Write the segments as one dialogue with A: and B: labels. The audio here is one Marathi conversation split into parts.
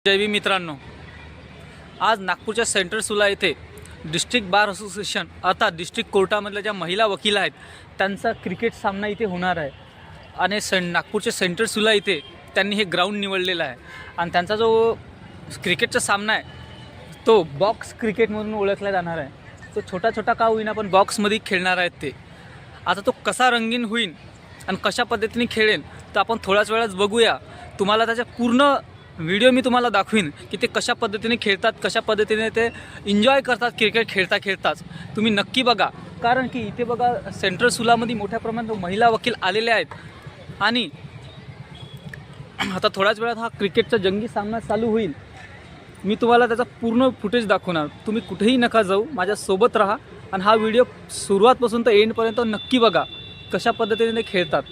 A: जय भीम मित्रांनो, आज नागपूरच्या सेंट्रल सुला येथे डिस्ट्रिक्ट बार असोसिएशन अर्थात डिस्ट्रिक्ट कोर्टामधल्या ज्या महिला वकील आहेत त्यांचा क्रिकेट सामना इथे होणार आहे. आणि नागपूरच्या सेंट्रल सुला इथे त्यांनी हे ग्राउंड निवडलेलं आहे. आणि त्यांचा जो क्रिकेटचा सामना आहे तो बॉक्स क्रिकेट म्हणून ओळखला जाणार आहे. तो छोटा छोटा का होईना पण बॉक्समध्ये खेळणार आहेत ते. आता तो कसा रंगीन होईल आणि कशा पद्धतीने खेळेल तर आपण थोड्याच वेळात बघूया. तुम्हाला त्याच्या पूर्ण व्हिडिओ मी तुम्हाला दाखवीन की ते कशा पद्धतीने खेळतात, कशा पद्धतीने ते एन्जॉय करतात क्रिकेट खेळताच. तुम्ही नक्की बघा, कारण की इथे बघा सेंट्रल सुलामध्ये मोठ्या प्रमाणात महिला वकील आलेले आहेत. आणि आता थोड्याच वेळात हा क्रिकेटचा जंगी सामना चालू होईल. मी तुम्हाला त्याचा पूर्ण फुटेज दाखवणार. तुम्ही कुठेही नका जाऊ, माझ्यासोबत राहा आणि हा व्हिडिओ सुरुवातपासून तर एंडपर्यंत नक्की बघा कशा पद्धतीने ते खेळतात.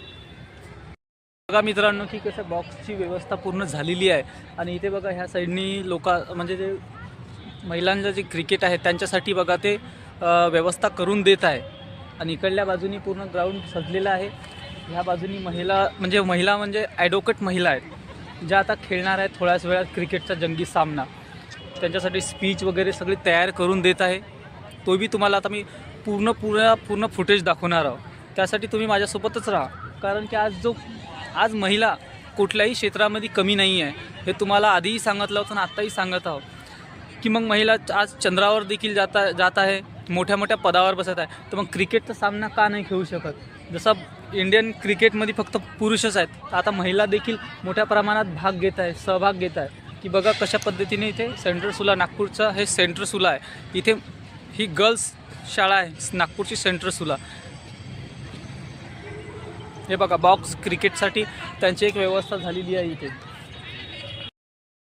A: बघा मित्रांनो की कसं बॉक्सची व्यवस्था पूर्ण झालेली आहे. आणि इथे बघा ह्या साईडनी म्हणजे जे महिलांचं जे क्रिकेट आहे त्यांच्यासाठी बघा ते व्यवस्था करून देत आहे. आणि इकडल्या बाजूनी पूर्ण ग्राउंड सजलेलं आहे. ह्या बाजूनी महिला म्हणजे ॲडव्होकेट महिला आहेत ज्या आता खेळणार आहेत थोड्याच वेळात क्रिकेटचा जंगी सामना. त्यांच्यासाठी स्पीच वगैरे सगळी तयार करून देत आहे. तो बी तुम्हाला आता मी पूर्ण फुटेज दाखवणार आहोत. त्यासाठी तुम्ही माझ्यासोबतच राहा, कारण की आज महिला कुठल्याही क्षेत्रामध्ये कमी नाही आहे. हे तुम्हाला आधीही सांगितलं होतं आणि आत्ताही सांगत आहोत की मग महिला आज चंद्रावर देखील जात आहे, मोठ्या पदावर बसत आहे. तर मग क्रिकेटचा सामना का नाही खेळू शकत? जसं इंडियन क्रिकेटमध्ये फक्त पुरुषच आहेत, तर आता महिला देखील मोठ्या प्रमाणात सहभाग घेत आहे. की बघा कशा पद्धतीने इथे सेंट्रल सुला, नागपूरचा हे सेंट्रल सुला आहे. इथे ही गर्ल्स शाळा आहे नागपूरची सेंट्रल सुला. हे बघा बॉक्स क्रिकेटसाठी त्यांची एक व्यवस्था झालेली आहे इथे.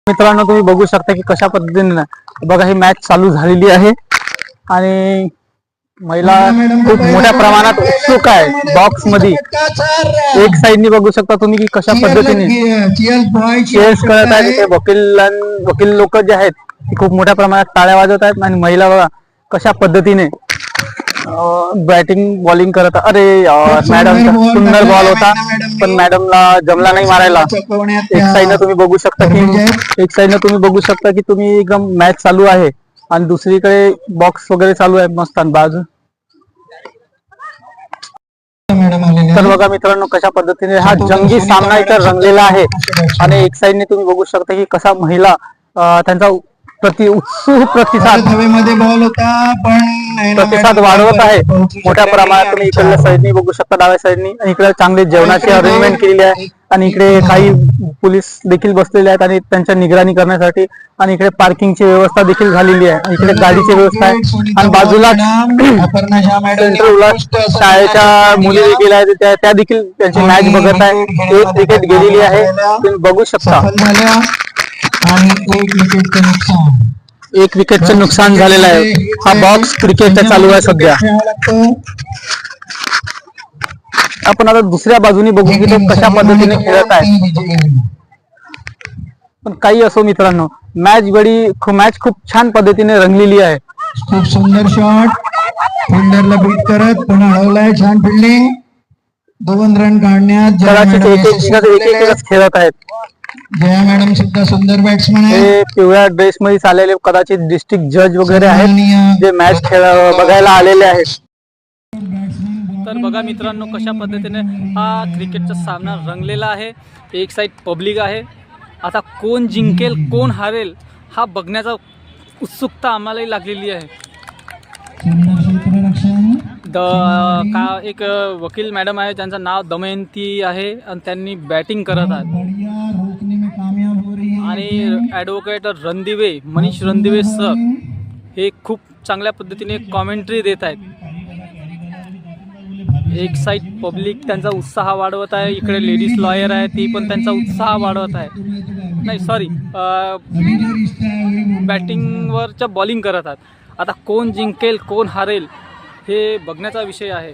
B: मित्रांनो तुम्ही बघू शकता की कशा पद्धतीने बघा ही मॅच चालू झालेली आहे. आणि महिला खूप मोठ्या प्रमाणात उत्सुक आहे बॉक्स मध्ये. एक साईडनी बघू शकता तुम्ही की कशा पद्धतीने चेअर्स करत आहेत. इथे वकील लोक जे आहेत ते खूप मोठ्या प्रमाणात टाळ्या वाजवत आहेत. आणि महिला बघा कशा पद्धतीने बॅटिंग बॉलिंग करत. अरे मॅडम सुंदर बॉल होता पण मॅडमला जमला नाही मारायला. एक साईडनं तुम्ही बघू शकता की तुम्ही एकदम मॅच चालू आहे आणि दुसरीकडे बॉक्स वगैरे चालू आहे मस्त बाजू. तर बघा मित्रांनो कशा पद्धतीने हा जंगी सामना इथे रंगलेला आहे. आणि एक साईडने तुम्ही बघू शकता की कसा महिला त्यांचा उत्सुक प्रतिसाद वाढवत आहे मोठ्या प्रमाणात. तुम्ही इकडल्या साईडनी बघू शकता, डाव्या साईडनी. आणि इकडे चांगले जेवणाची अरेंजमेंट केलेली आहे. आणि इकडे काही पोलीस देखील बसलेले आहेत आणि त्यांच्या निगराणी करण्यासाठी. आणि इकडे पार्किंगची व्यवस्था देखील झालेली आहे. इकडे गाडीची व्यवस्था आहे. आणि बाजूला शाळेच्या मुली देखील आहेत, त्या देखील त्यांची मॅच बघत आहे. एक विकेट गेलेली आहे तुम्ही बघू शकता. एक विकेटचं नुकसान झालेलं आहे. हा बॉक्स क्रिकेट चालू आहे सध्या. आपण आता दुसऱ्या बाजूने बघू की ते कशा पद्धतीने खेळत आहे. पण काही असो मित्रांनो, मॅच खूप छान पद्धतीने रंगलेली आहे.
C: खूप सुंदर शॉट, फिल्डरला बीट करत पुन्हा हळवलाय. छान फिल्डिंग, 2 रन काढण्यात
B: एक खेळत आहेत.
C: जया मॅडम सुद्धा सुंदर बॅट्समन आहे.
B: हे पिवळ्या ड्रेस मध्ये चाललेले कदाचित डिस्ट्रिक्ट जज वगैरे आहेत जे मॅच बघायला आलेले आहेत.
A: तर बघा मित्रांनो कशा पद्धतीने हा क्रिकेटचा सामना रंगलेला आहे. एक साईड पब्लिक आहे. आता कोण जिंकेल कोण हारेल हा बघण्याचा उत्सुकता आम्हालाही लागलेली आहे. एक वकील मॅडम आहे त्यांचं नाव दमयंती आहे आणि त्यांनी बॅटिंग करत आहेत. आणि ॲडव्होकेट मनीष रणदिवे सर हे खूप चांगल्या पद्धतीने कॉमेंट्री देत आहेत. एक साईड पब्लिक त्यांचा उत्साह वाढवत आहे. इकडे लेडीज लॉयर आहे ती पण त्यांचा उत्साह वाढवत आहे. बॅटिंगवरच्या बॉलिंग करत आहेत. आता कोण जिंकेल कोण हारेल हे बघण्याचा विषय आहे.